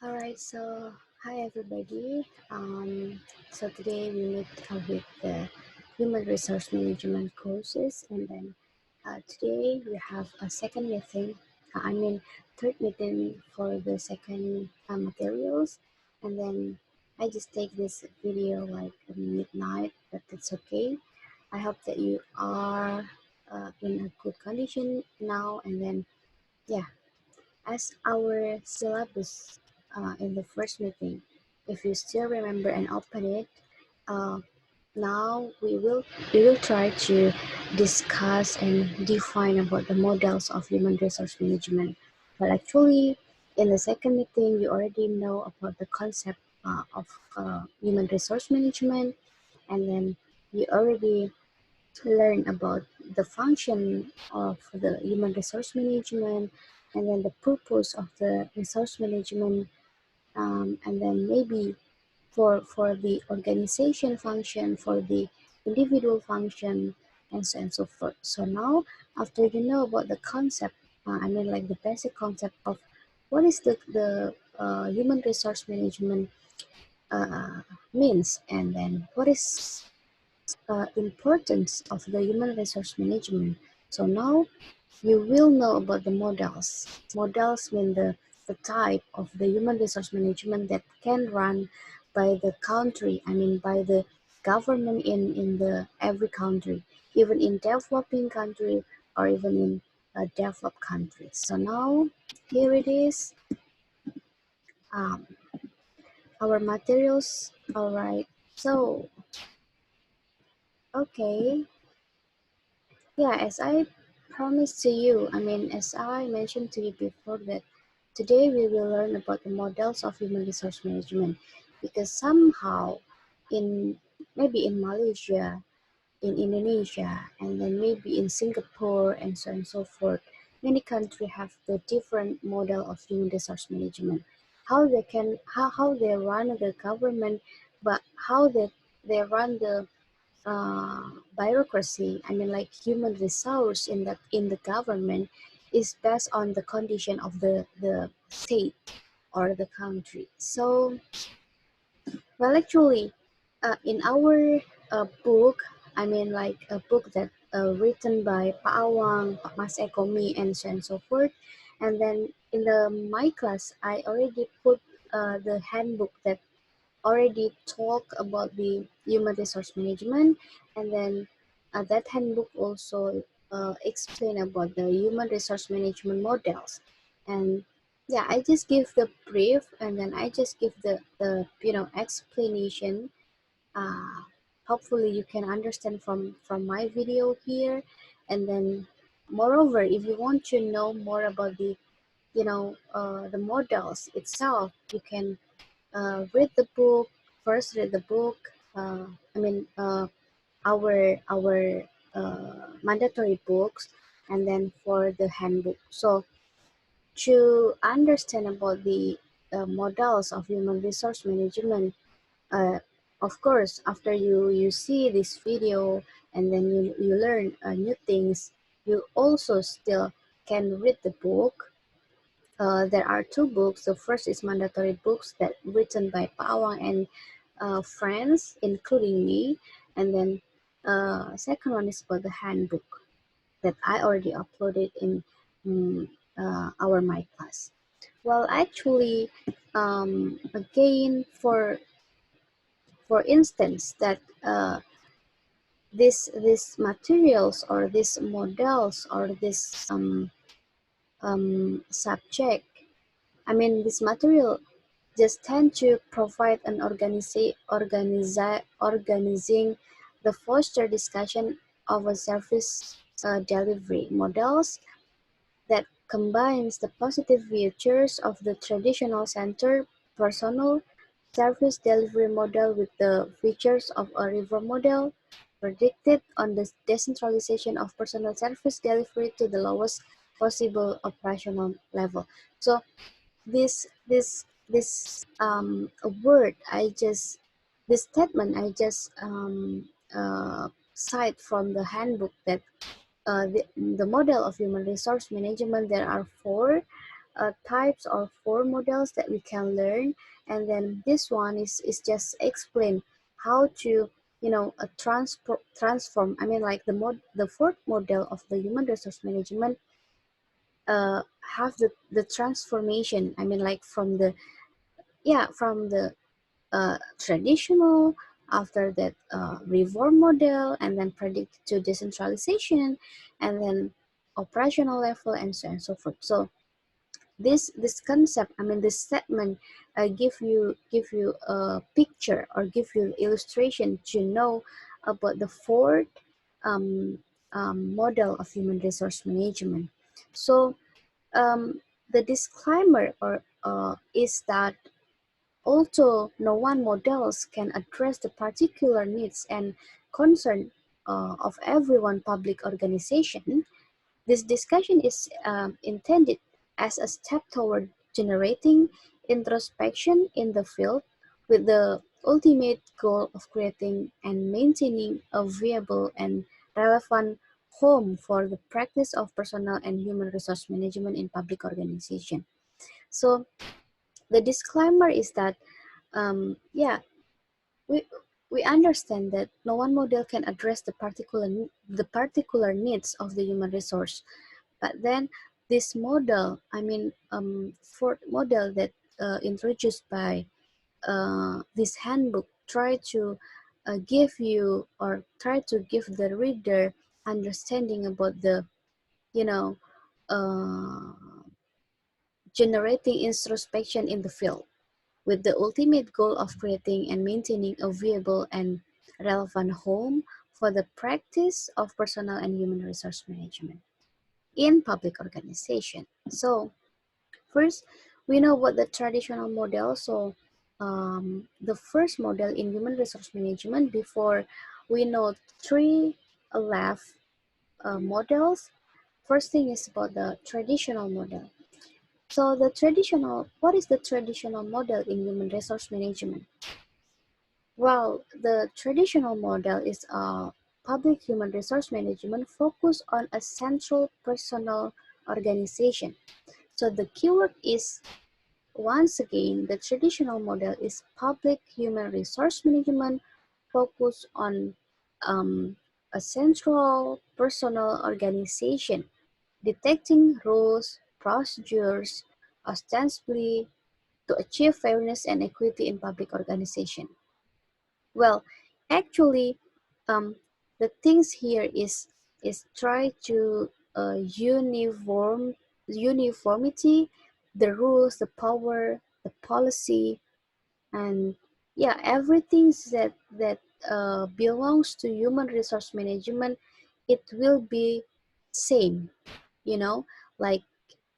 All right, so hi everybody. So today we meet with the human resource management courses, and then today we have a second meeting. Third meeting for the second materials, and then I just take this video like at midnight, but it's okay. I hope that you are in a good condition now, and then yeah, as our syllabus in the first meeting, if you still remember and open it, uh, now we will try to discuss and define about the models of human resource management. But actually, in the second meeting, you already know about the concept of human resource management, and then you already learn about the function of the human resource management, and then the purpose of the resource management, and then maybe for the organization function, for the individual function, and so on and so forth. So now, after you know about the concept, like the basic concept of what is the human resource management uh, means, and then what is importance of the human resource management. So now you will know about the models. Models mean the type of the human resource management that can run by the country, by the government in the every country, even in developing country or even in developed countries. So now here it is, um, our materials. All right. So, okay. Yeah, as I promised to you, as I mentioned to you before, that today we will learn about the models of human resource management, because somehow in maybe in Malaysia, in Indonesia, and then maybe in Singapore, and so on and so forth, many countries have the different model of human resource management. How they run the government, but how they run the bureaucracy, like human resource in the government, is based on the condition of the state or the country. So, well, actually, in our book, like a book that written by Pak Awang, Pak Mas Ekomi, and so on and so forth. And then in the my class, I already put the handbook that already talk about the human resource management, and then that handbook also explain about the human resource management models. And yeah, I just give the brief, and then I just give the explanation. uh, Hopefully you can understand from my video here. And then moreover, if you want to know more about the models itself, you can read the book. First, read the book. Our mandatory books, and then for the handbook. So to understand about the models of human resource management, uh, of course, after you see this video, and then you learn new things, you also still can read the book. There are two books. The first is mandatory books that written by Pawang and friends, including me, and then second one is about the handbook that I already uploaded in um, our my class. Well, actually, again, for instance, that this materials or these models or this subject, this material just tend to provide an organizing the foster discussion of a service delivery models that combines the positive features of the traditional center personal service delivery model with the features of a river model, predicted on the decentralization of personal service delivery to the lowest possible operational level. So this word I just this statement I just cite from the handbook, that the model of human resource management, there are four. types or four models that we can learn, and then this one is just explain how to transform. I mean, like the fourth model of the human resource management have the transformation. I mean, like from the traditional, after that reform model, and then predict to decentralization, and then operational level, and so on and so forth. So this concept, I mean this statement, give you a picture or give you illustration to know about the fourth um, model of human resource management. So the disclaimer or is that although no one models can address the particular needs and concern of every one public organization, this discussion is intended as a step toward generating introspection in the field with the ultimate goal of creating and maintaining a viable and relevant home for the practice of personal and human resource management in public organization. So the disclaimer is that yeah, we we understand that no one model can address the particular needs of the human resource, but then this model, I mean, fourth model that introduced by this handbook, try to give you or try to give the reader understanding about the you know uh, generating introspection in the field with the ultimate goal of creating and maintaining a viable and relevant home for the practice of personal and human resource management in public organization. So first, we know what the traditional model. So the first model in human resource management, before we know three left models. First thing is about the traditional model. So what is the traditional model in human resource management? Well, the traditional model is a public human resource management focused on a central personal organization. So the keyword is, once again, the traditional model is public human resource management focused on a central personal organization, detecting rules, procedures, ostensibly to achieve fairness and equity in public organization. Well, actually, the things here is try to uniformity, the rules, the power, the policy, and yeah, everything that belongs to human resource management, it will be same. You know, like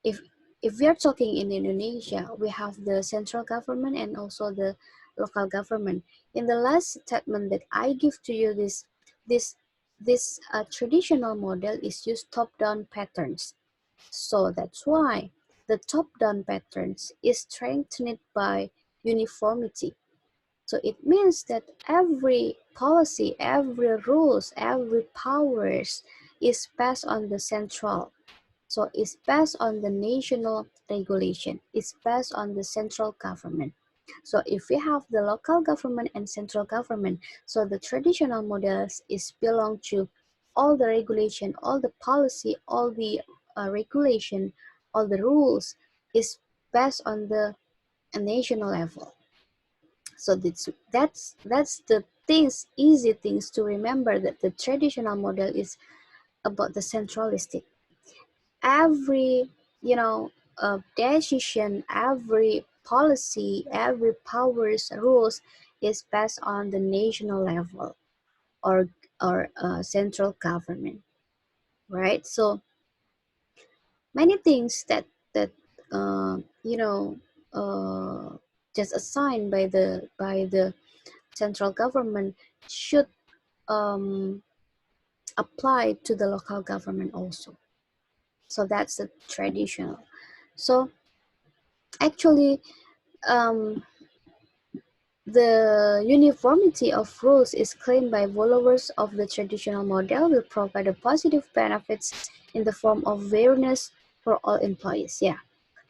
if if we are talking in Indonesia, we have the central government and also the local government. In the last statement that I give to you, this this traditional model is used top-down patterns. So that's why the top-down patterns is strengthened by uniformity. So it means that every policy, every rules, every powers is passed on the central. So it's based on the national regulation. It's based on the central government. So if we have the local government and central government, so the traditional models is belong to all the regulation, all the policy, all the regulation, all the rules is based on the national level. So that's the things, easy things to remember, that the traditional model is about the centralistic. Every decision, every policy, every powers rules is passed on the national level or central government, right? So many things that uh, you know uh, just assigned by the central government should um, apply to the local government also. So that's the traditional. So actually, um, the uniformity of rules is claimed by followers of the traditional model will provide a positive benefits in the form of fairness for all employees. Yeah,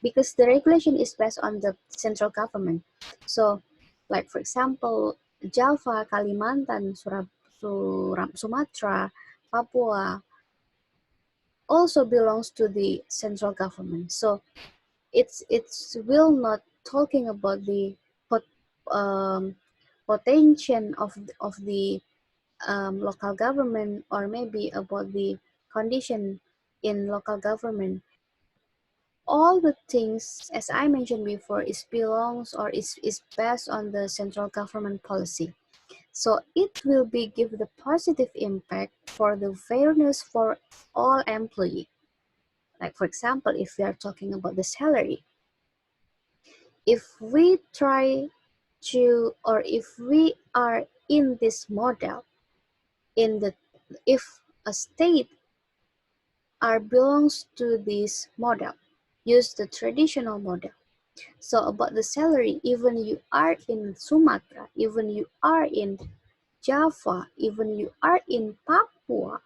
because the regulation is based on the central government. So, like for example, Java, Kalimantan, Sumatra, Papua also belongs to the central government. So it's will not talking about the pot, um, potential of the local government, or maybe about the condition in local government. All the things, as I mentioned before, is belongs or is based on the central government policy. So it will be give the positive impact for the fairness for all employee. Like for example, if we are talking about the salary, if we try to, or if we are in this model, in the, if a state are belongs to this model, use the traditional model. So about the salary, even you are in Sumatra, even you are in Java, even you are in Papua,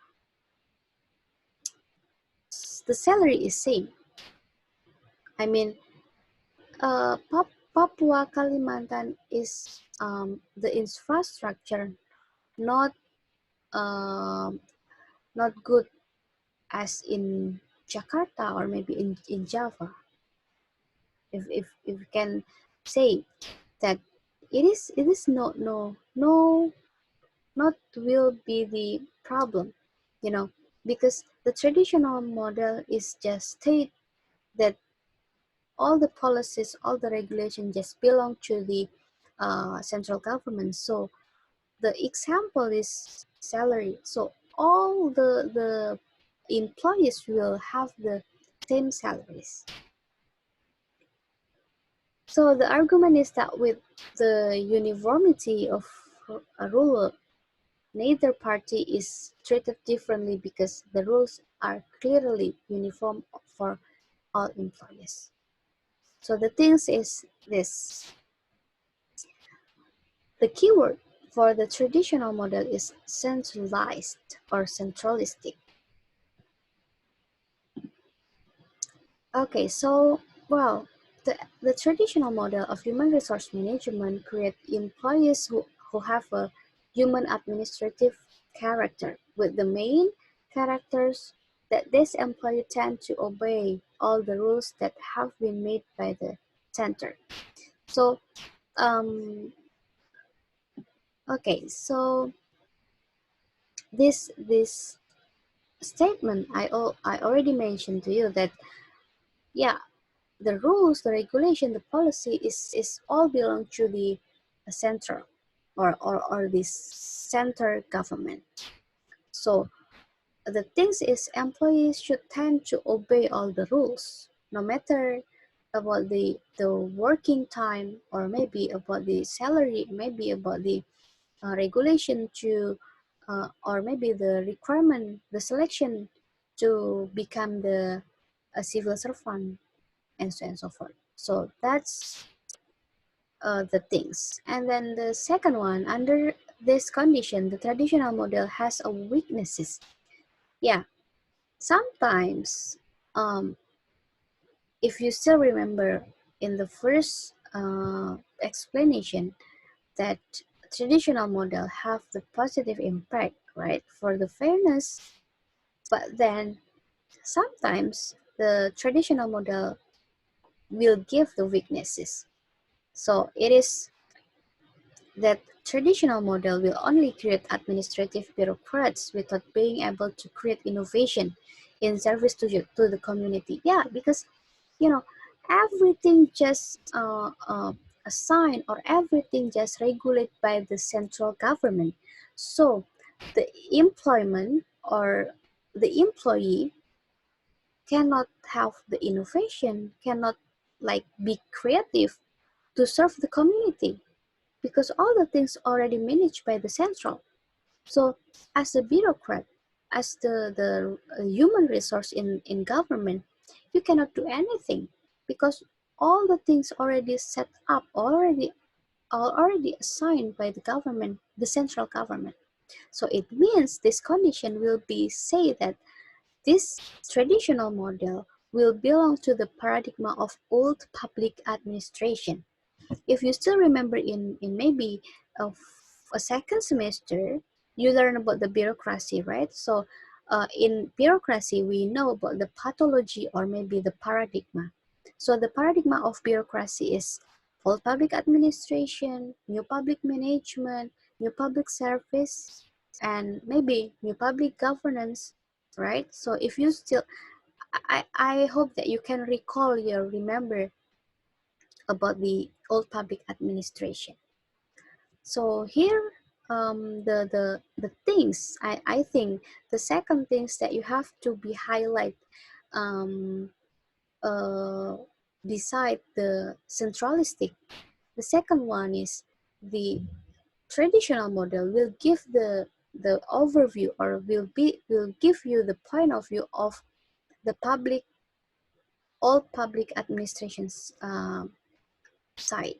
the salary is same. I mean, Papua Kalimantan is the infrastructure not um, not good as in Jakarta, or maybe in Java. If we can say that it is no not will be the problem, you know, because the traditional model is just state that all the policies, all the regulation just belong to the central government. So the example is salary. So all the employees will have the same salaries. So the argument is that with the uniformity of a rule, neither party is treated differently because the rules are clearly uniform for all employees. So the thing is this: the keyword for the traditional model is centralized or centralistic. Okay, so well, the traditional model of human resource management create employees who have a human administrative character, with the main characters that this employee tend to obey all the rules that have been made by the center. So okay, so this statement I already mentioned to you that, yeah, the rules, the regulation, the policy is all belong to the central, or this center government. So the things is employees should tend to obey all the rules, no matter about the working time, or maybe about the salary, maybe about the regulation to, or maybe the requirement, the selection to become the a civil servant, and so on and so forth. So that's the things. And then the second one, under this condition, the traditional model has a weaknesses. Yeah, sometimes, if you still remember in the first explanation, that traditional model have the positive impact, right, for the fairness, but then sometimes the traditional model will give the weaknesses. So it is that traditional model will only create administrative bureaucrats without being able to create innovation in service to the community. Yeah, because you know everything just assigned, or everything just regulated by the central government. So the employment, or the employee cannot have the innovation, cannot like be creative to serve the community, because all the things already managed by the central. So as a bureaucrat, as the human resource in government, you cannot do anything, because all the things already set up, already assigned by the government, the central government. So it means this condition will be say that this traditional model will belong to the paradigm of old public administration. If you still remember in maybe a second semester, you learn about the bureaucracy, right? So in bureaucracy, we know about the pathology or maybe the paradigm. So the paradigm of bureaucracy is old public administration, new public management, new public service, and maybe new public governance, right? So if you still, I hope that you can recall or remember about the old public administration. So here, the things I think the second things that you have to be highlight, um, uh, beside the centralistic, the second one is the traditional model will give the overview or will give you the point of view of the public all public administrations side.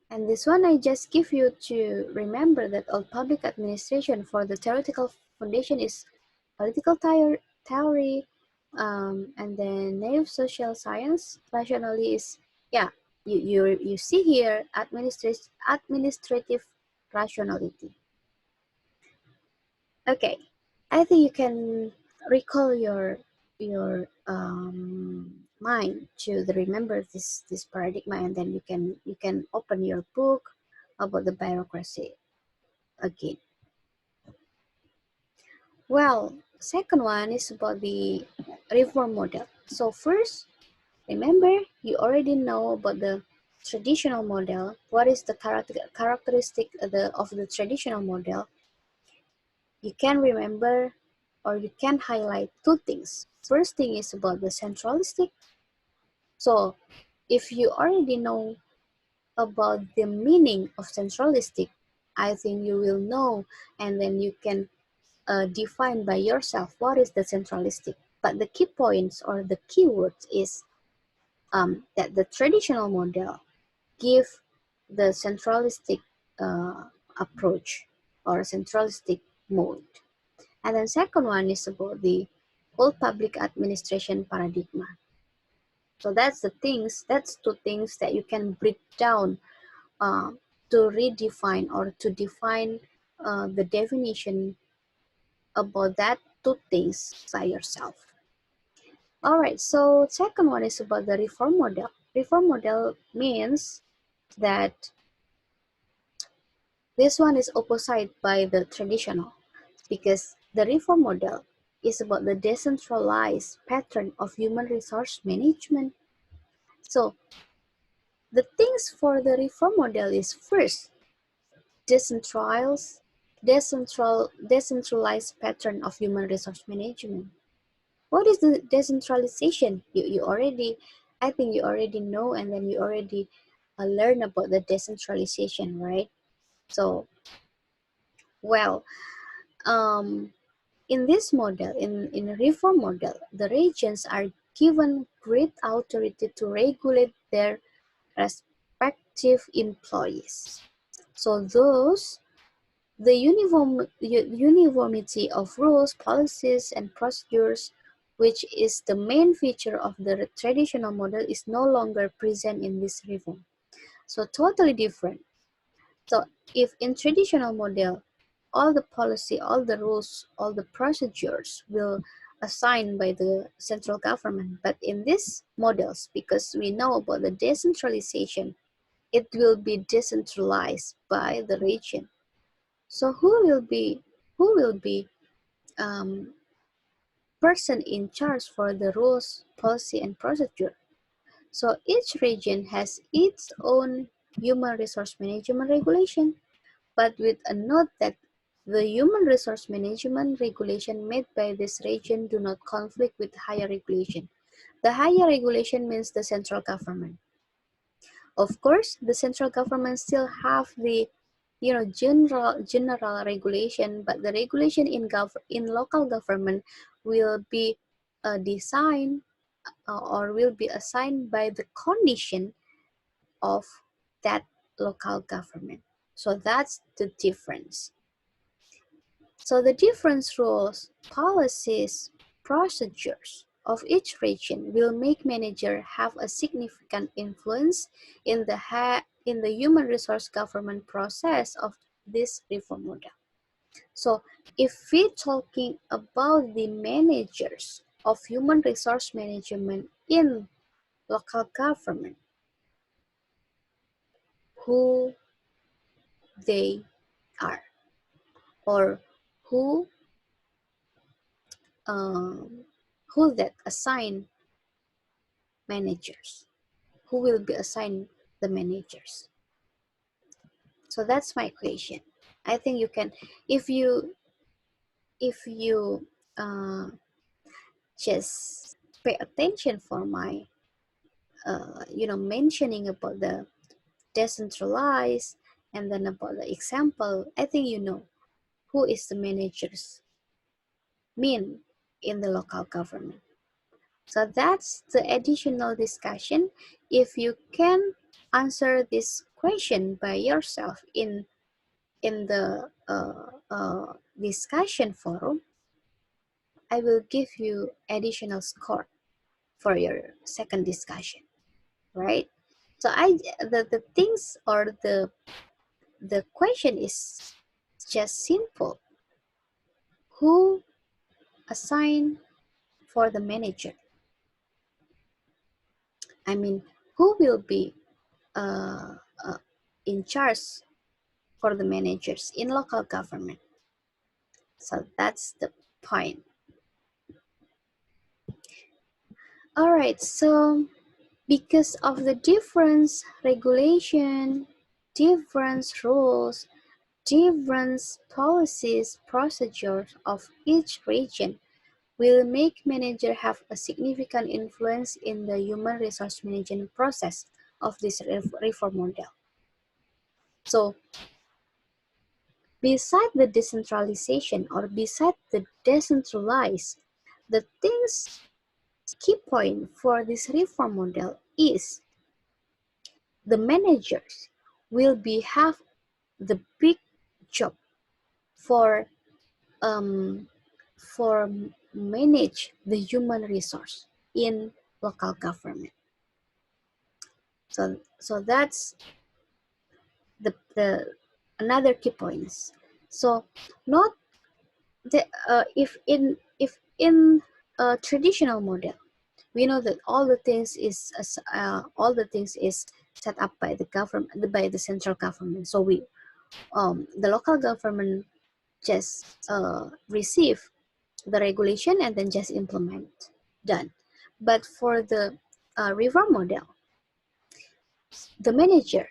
And this one I just give you to remember that all public administration for the theoretical foundation is political theory, and then native social science. Rationally is, yeah, you see here administrative rationality. Okay, I think you can recall your mind to the remember this paradigm, and then you can open your book about the bureaucracy again. Well, second one is about the reform model. So first, remember you already know about the traditional model. What is the characteristic of the traditional model? You can remember or you can highlight two things. First thing is about the centralistic. So if you already know about the meaning of centralistic, I think you will know, and then you can define by yourself what is the centralistic. But the key points or the keywords is that the traditional model give the centralistic approach or centralistic mode. And then second one is about the old public administration paradigm. So that's two things that you can break down uh, to redefine or to define the definition about that two things by yourself. All right, so second one is about the reform model. Reform model means that this one is opposite by the traditional because the reform model is about the decentralized pattern of human resource management. So the things for the reform model is first decentralized decentralized pattern of human resource management. What is the decentralization? You already, I think you already know, and then you already learn about the decentralization, right? So, well, um, in this model, in a reform model, the regions are given great authority to regulate their respective employees. So those the uniformity of rules, policies, and procedures, which is the main feature of the traditional model, is no longer present in this reform. So totally different. So if in traditional model, all the policy, all the rules, all the procedures will assigned by the central government, but in these models, because we know about the decentralization, it will be decentralized by the region. So who will be um, person in charge for the rules, policy, and procedure? So each region has its own human resource management regulation, but with a note that the human resource management regulation made by this region do not conflict with higher regulation. The higher regulation means the central government. Of course, the central government still have the general regulation, but the regulation in local government will be designed or will be assigned by the condition of that local government. So that's the difference. So the difference rules, policies, procedures of each region will make manager have a significant influence in the human resource government process of this reform model. So if we're talking about the managers of human resource management in local government, who they are, or who um, who that assign managers, who will be assigned the managers. So that's my question. I think you can, if you uh, just pay attention for my mentioning about the decentralized and then about the example, I think you know who is the managers mean in the local government. So that's the additional discussion. If you can answer this question by yourself in the discussion forum, I will give you additional score for your second discussion, right? So the things or the question is just simple. Who assign for the manager? I mean, who will be uh, uh, in charge for the managers in local government? So that's the point. All right, so because of the different regulation, different rules, different policies, procedures of each region will make manager have a significant influence in the human resource management process of this reform model. So beside the decentralization or beside the decentralized, the things key point for this reform model is the managers will be have the big job for um, for manage the human resource in local government. So that's the another key points. So not the if in a traditional model, we know that all the things is set up by the government, by the central government. So the local government just receive the regulation and then just implement, done. But for the reform model, the manager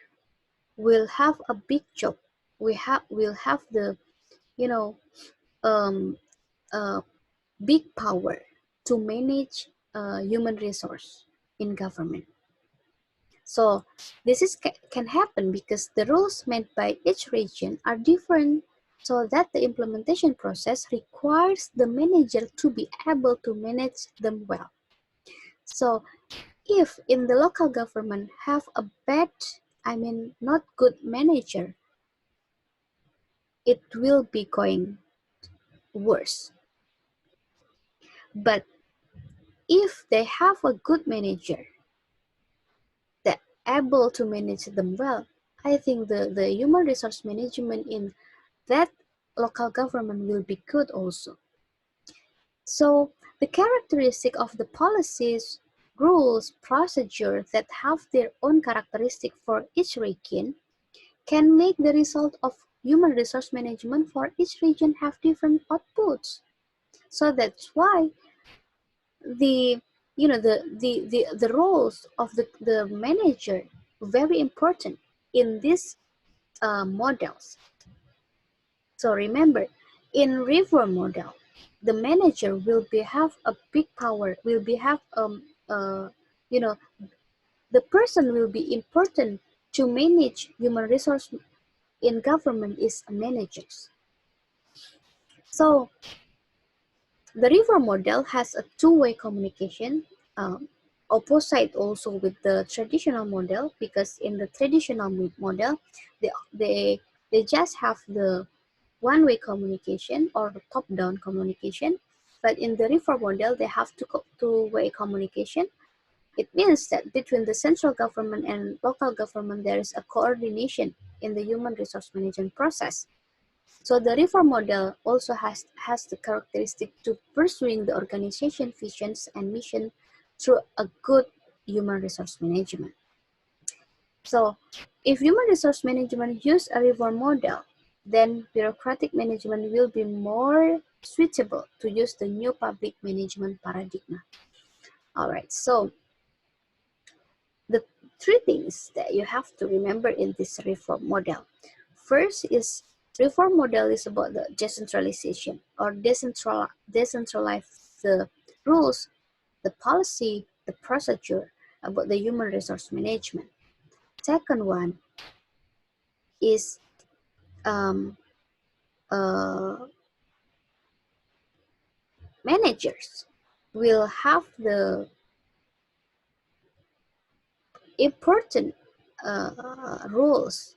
will have a big job. Will have the you know um, uh, big power to manage human resource in government. So this can happen because the rules made by each region are different, so that the implementation process requires the manager to be able to manage them well. So if in the local government have a bad, I mean not good manager, it will be going worse. But if they have a good manager that able to manage them well, I think the human resource management in that local government will be good also. So the characteristic of the policies, rules, procedures that have their own characteristic for each region can make the result of human resource management for each region have different outputs. So that's why the the roles of the manager very important in these models. So remember, in reform model, the manager will be have a big power, will be have you know the person will be important to manage human resource in government is managers. So the reform model has a two-way communication, opposite also with the traditional model, because in the traditional model, they they they just have the one-way communication or top-down communication. But in the reform model, they have two-way communication. It means that between the central government and local government, there is a coordination in the human resource management process. So the reform model also has the characteristic to pursuing the organization visions and mission through a good human resource management. So if human resource management use a reform model, then bureaucratic management will be more suitable to use the new public management paradigm. All right, so the three things that you have to remember in this reform model. First is reform model is about the decentralization or decentralize the rules, the policy, the procedure about the human resource management. Second one is um, managers will have the important rules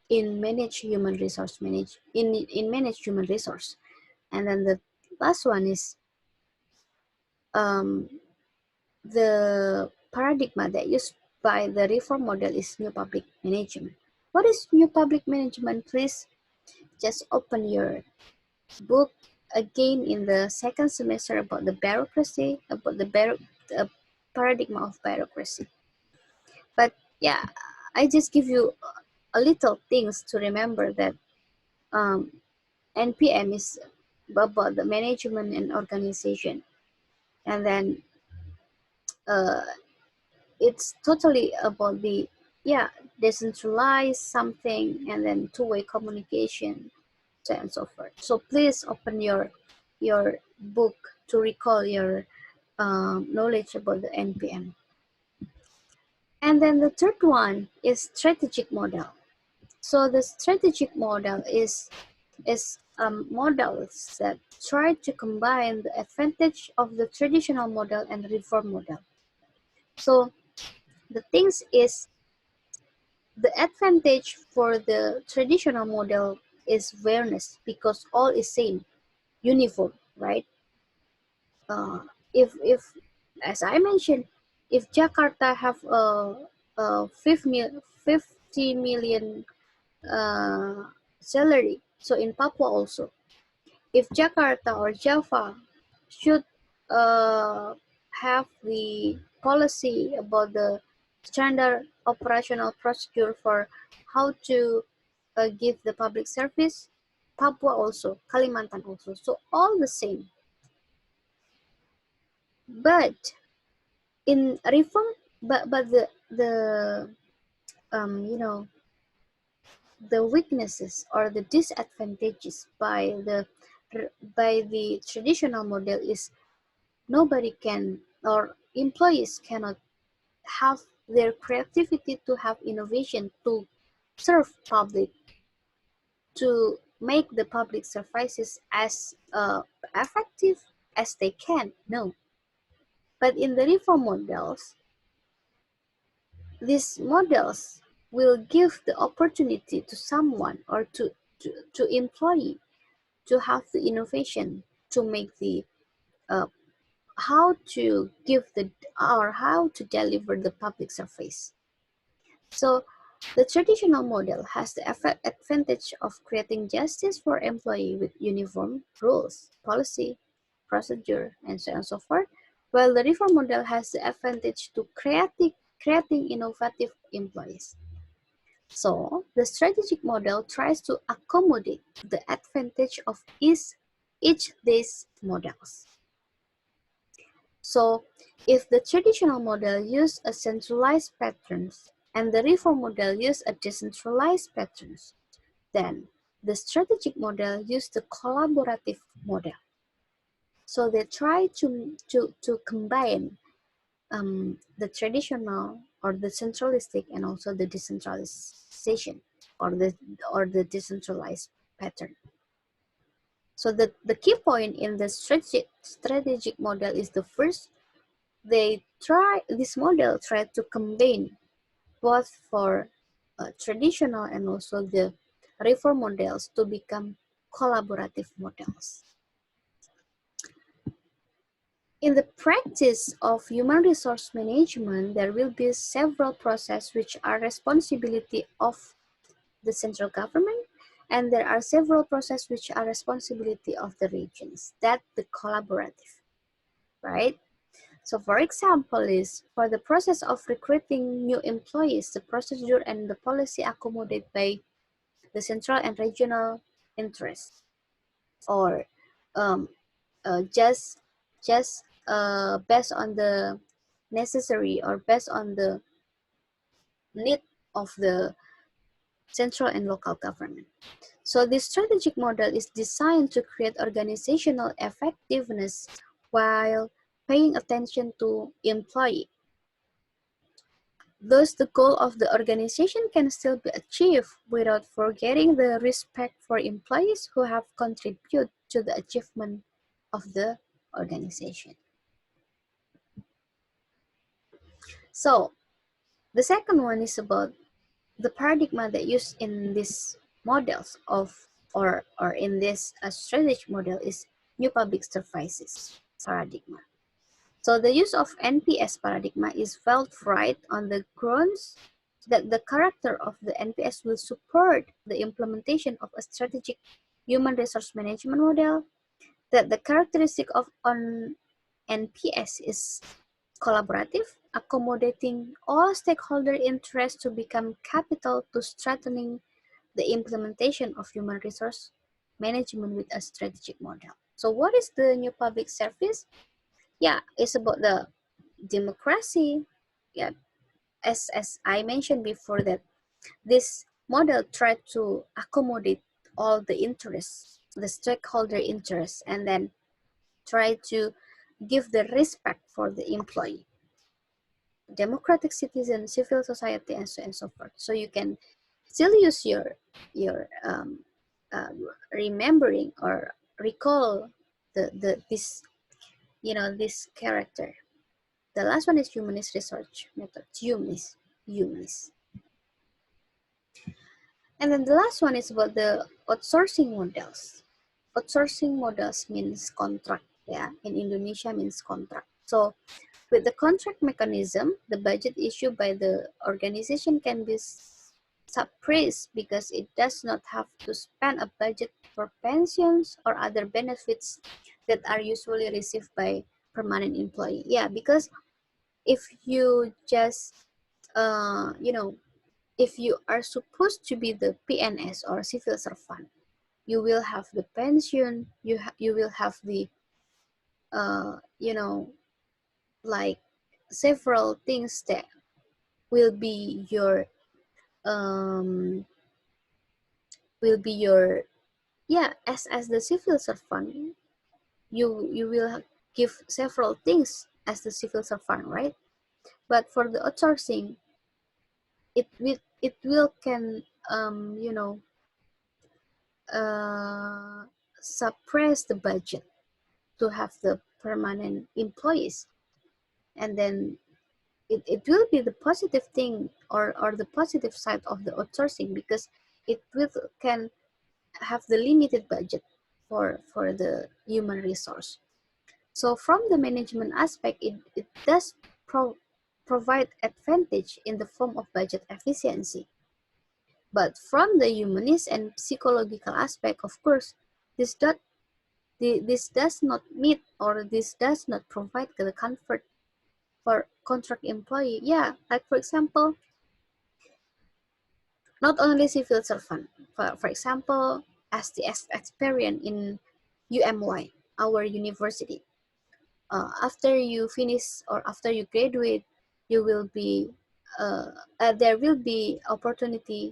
in manage human resource in manage human resource. And then the last one is um, the paradigm that used by the reform model is new public management. What is new public management? Please just open your book again in the second semester about the bureaucracy, about the paradigm of bureaucracy. But yeah, I just give you a little things to remember that um, NPM is about the management and organization, and then uh, it's totally about the yeah decentralize something and then two-way communication, so and so forth. So please open your book to recall your knowledge about the NPM. And then the third one is strategic model. So the strategic model is models that try to combine the advantage of the traditional model and reform model. So the things is the advantage for the traditional model is fairness because all is same, uniform, right? Uh, if as I mentioned, if Jakarta have a 50 million salary, so in Papua also, if Jakarta or Java should uh, have the policy about the standard operational procedure for how to give the public service, Papua also, Kalimantan also, so all the same. But in reform, but the you know the weaknesses or the disadvantages by the traditional model is nobody can or employees cannot have their creativity to have innovation to serve public, to make the public services as effective as they can. No, but in the reform models, these models will give the opportunity to someone or to employee to have the innovation to make the uh, how to give the or how to deliver the public service. So the traditional model has the advantage of creating justice for employee with uniform rules, policy, procedure, and so on and so forth, while the reform model has the advantage to creating innovative employees. So the strategic model tries to accommodate the advantage of each these models. So if the traditional model use a centralized patterns and the reform model use a decentralized patterns, then the strategic model use the collaborative model. So they try to combine the traditional or the centralistic and also the decentralization or the decentralized pattern. So the key point in the strategic model is the first, this model try to combine both for traditional and also the reform models to become collaborative models. In the practice of human resource management, there will be several processes which are responsibility of the central government, and there are several processes which are responsibility of the regions. That the collaborative, right? So for example is for the process of recruiting new employees, the procedure and the policy accommodated by the central and regional interests, or um, just based on the necessary or based on the need of the central and local government. So this strategic model is designed to create organizational effectiveness while paying attention to employee. Thus, the goal of the organization can still be achieved without forgetting the respect for employees who have contributed to the achievement of the organization. So, the second one is about the paradigm that used in these models of or in this strategic model is new public services paradigm. So the use of NPS paradigm is felt right on the grounds that the character of the NPS will support the implementation of a strategic human resource management model, that the characteristic of an NPS is collaborative, accommodating all stakeholder interests to become capital to strengthening the implementation of human resource management with a strategic model. So what is the new public service? Yeah, it's about the democracy. Yeah, as I mentioned before that this model tried to accommodate all the interests, the stakeholder interests, and then try to give the respect for the employee, democratic citizen, civil society, and so on and so forth. So you can still use your remembering or recall the this this character. The last one is humanist research method. Humanist. And then the last one is about the outsourcing models. Outsourcing models means contract. Yeah, in Indonesia means contract. So with the contract mechanism, the budget issued by the organization can be suppressed because it does not have to spend a budget for pensions or other benefits that are usually received by permanent employee. Yeah, because if you just uh, you know if you are supposed to be the PNS or civil servant, you will have the pension, you will have the uh, you know like several things that will be your um will be your yeah, as the civil servant, you will give several things as the civil servant, right? But for the outsourcing, it will can uh, suppress the budget to have the permanent employees, and then it will be the positive thing or the positive side of the outsourcing because it will can have the limited budget for the human resource. So from the management aspect, it does provide advantage in the form of budget efficiency. But from the humanist and psychological aspect, of course, this does this does not meet or this does not provide the comfort for contract employee. Yeah, like for example, not only civil servant. For example, as the experience in UMY, our university. After you finish or after you graduate, you will be there will be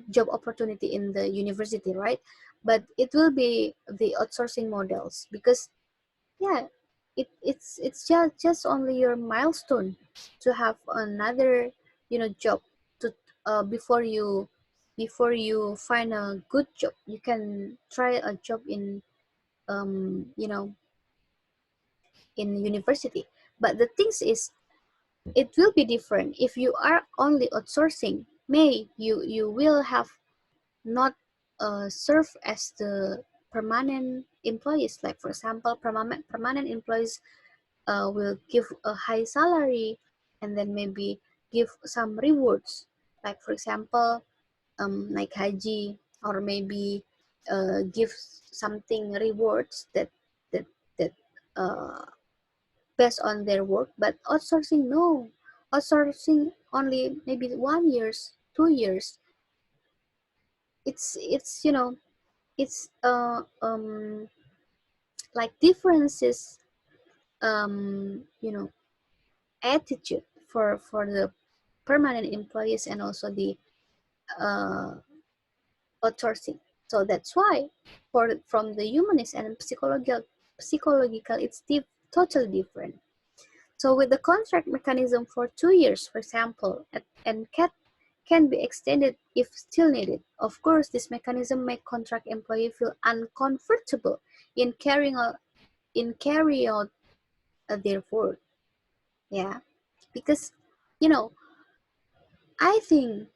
job opportunity in the university, right? But it will be the outsourcing models because yeah, it's just only your milestone to have another job to before you find a good job. You can try a job in you know in university. But the things is it will be different if you are only outsourcing. May you will have not serve as the permanent employees. Like for example, permanent employees will give a high salary, and then maybe give some rewards, like for example, like haji, or maybe give something rewards that that uh, based on their work. But outsourcing, no. Outsourcing only maybe 1 years, 2 years. It's it's like differences, attitude for the permanent employees and also the uh, outsourcing. So that's why from the humanist and psychological, it's totally different. So with the contract mechanism for 2 years, for example, and can be extended if still needed. Of course, this mechanism make contract employee feel uncomfortable in carry out their work. Yeah, because you know, I think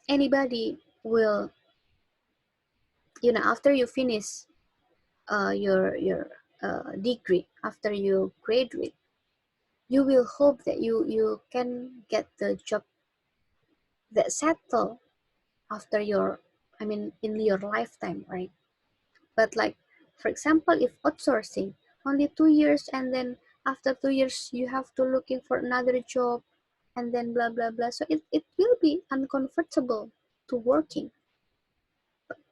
anybody will, after you finish your degree, after you graduate, you will hope that you can get the job that settle after your, I mean, in your lifetime, right? But like, for example, if outsourcing only 2 years, and then after 2 years you have to looking for another job, and then blah blah blah, so it will be uncomfortable to working.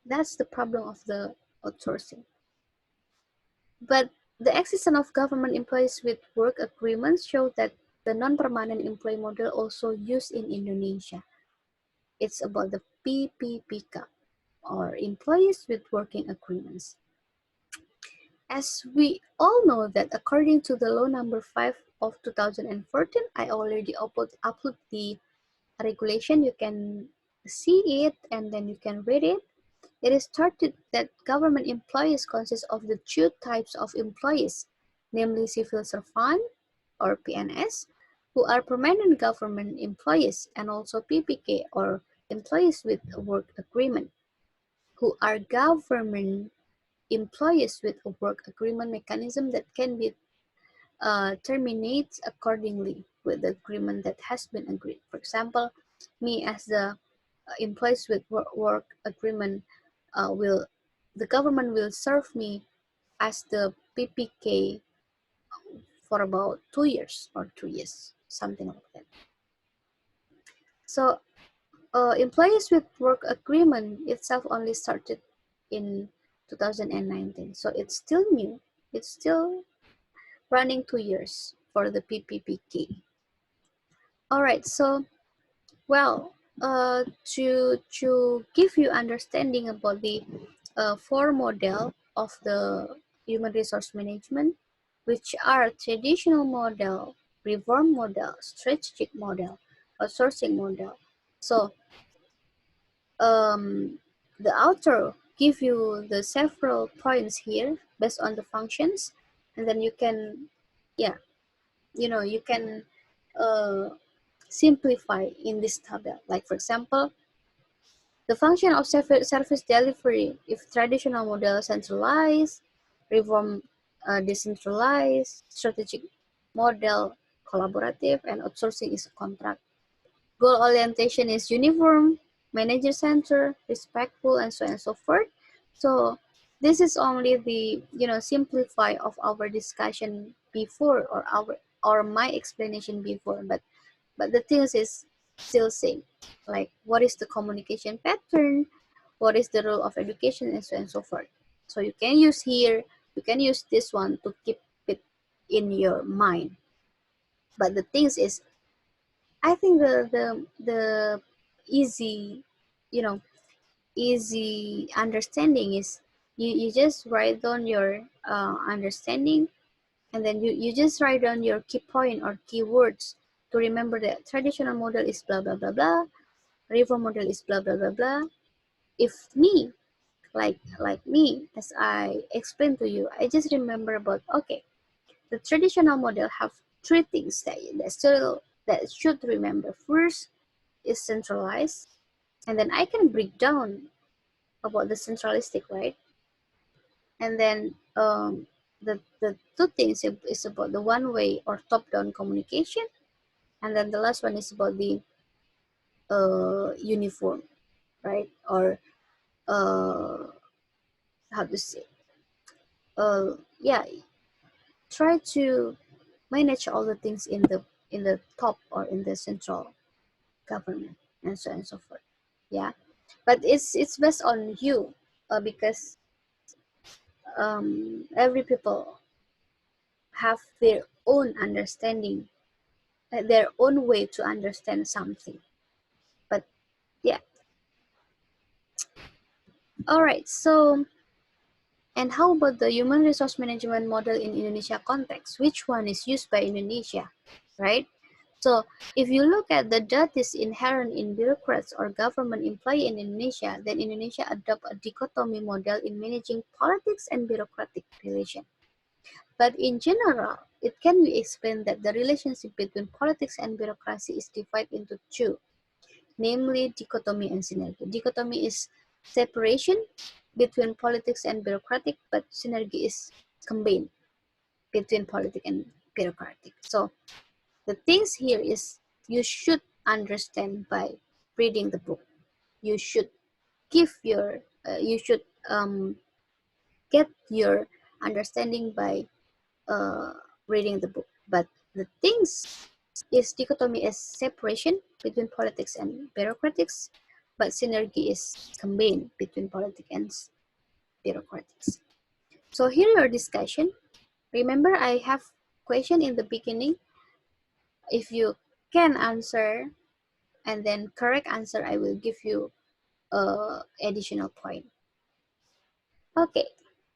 That's the problem of the outsourcing. But the existence of government employees with work agreements show that the non-permanent employee model also used in Indonesia. It's about the PPPK, or employees with working agreements. As we all know that according to the law number 5 of 2014, I already upload the regulation. You can see it and then you can read it. It is stated that government employees consist of the two types of employees, namely civil servant or PNS, who are permanent government employees, and also PPK, or employees with a work agreement, who are government employees with a work agreement mechanism that can be terminated accordingly with the agreement that has been agreed. For example, me as the employees with work agreement, will the government will serve me as the PPK for about 2 years or 3 years, something like that. So employees with work agreement itself only started in 2019, so it's still new. It's still running 2 years for the PPPK. All right, so well, to give you understanding about the four model of the human resource management, which are traditional model, reform model, strategic model, outsourcing model. So the author give you the several points here based on the functions, and then you can, yeah, you can uh, simplify in this table. Like for example, the function of service delivery, if traditional model centralized, reform decentralized, strategic model collaborative, and outsourcing is a contract. Goal orientation is uniform, manager center, respectful, and so on and so forth. So this is only the simplify of our discussion before, or my explanation before, but the things is still same, like what is the communication pattern, what is the role of education, and so on and so forth. So you can use here, you can use this one to keep it in your mind. But the things is, I think the easy, you know easy understanding is, you just write down your understanding, and then you just write down your key point or keywords to remember that traditional model is blah blah blah blah, reform model is blah blah blah blah. If me, like me, as I explained to you, I just remember about, okay, the traditional model have three things that should remember. First is centralized, and then I can break down about the centralistic, right? And then the two things is about the one way or top down communication, and then the last one is about the uniform, right? Or how to say, yeah, try to manage all the things in the top or in the central government, and so on and so forth. Yeah, but it's based on you, because every people have their own understanding, their own way to understand something. But yeah, all right. So, and how about the human resource management model in Indonesia context? Which one is used by Indonesia, right? So if you look at the that is inherent in bureaucrats or government employee in Indonesia, then Indonesia adopt a dichotomy model in managing politics and bureaucratic relation. But in general, it can be explained that the relationship between politics and bureaucracy is divided into two, namely dichotomy and synergy. Dichotomy is separation between politics and bureaucratic, but synergy is combined between politics and bureaucratic. So the things here is you should understand by reading the book. You should you should get your understanding by uh, reading the book. But the things is dichotomy is separation between politics and bureaucratics, but synergy is combined between politics and bureaucratics. So here your discussion. Remember, I have question in the beginning. If you can answer and then correct answer, I will give you additional point. Okay,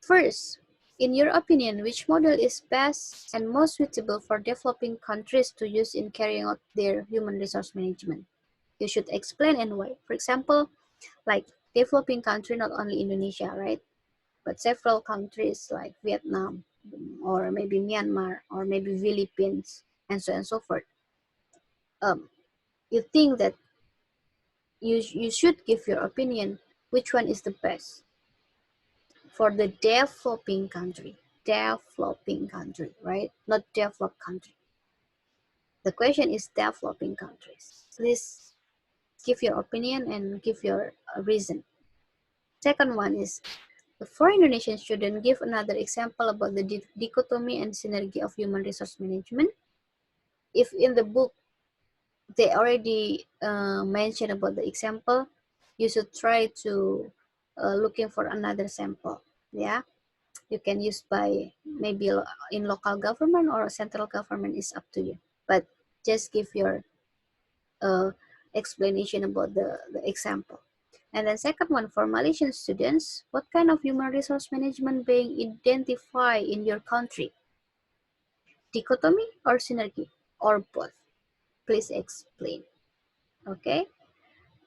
first, in your opinion, which model is best and most suitable for developing countries to use in carrying out their human resource management? You should explain and why. For example, like developing country, not only Indonesia, right? But several countries like Vietnam, or maybe Myanmar, or maybe Philippines, and so on and so forth. Um, you think that you should give your opinion which one is the best for the developing country, right? Not developed country. The question is developing countries. Please give your opinion and give your reason. Second one is the foreign Indonesian student give another example about the dichotomy and synergy of human resource management. If in the book they already mentioned about the example, you should try to looking for another sample. Yeah, you can use by maybe in local government or central government, is up to you. But just give your uh, explanation about the example. And then second one, for Malaysian students, what kind of human resource management being identified in your country? Dichotomy or synergy or both? Please explain. Okay.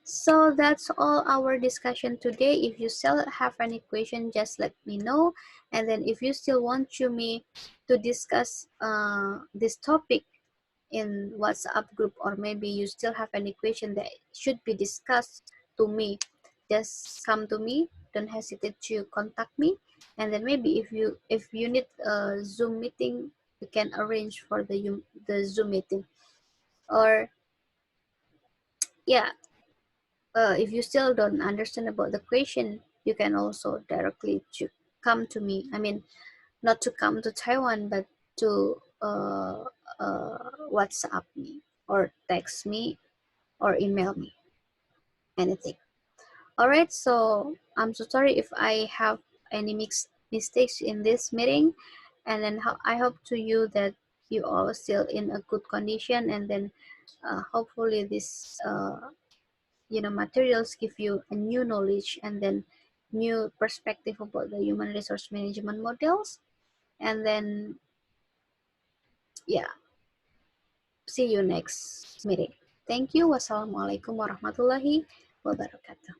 So that's all our discussion today. If you still have any question, just let me know. And then if you still want me to discuss this topic in WhatsApp group, or maybe you still have any question that should be discussed to me, just come to me. Don't hesitate to contact me. And then maybe if you need a Zoom meeting, we can arrange for the Zoom meeting. Or yeah, if you still don't understand about the question, you can also directly to come to me. I mean, not to come to Taiwan, but to WhatsApp me or text me or email me, anything. All right, so I'm so sorry if I have any mistakes in this meeting, and then I hope to you that you are still in a good condition, and then hopefully this materials give you a new knowledge and then new perspective about the human resource management models. And then yeah, see you next meeting. Thank you. Wassalamualaikum warahmatullahi wabarakatuh.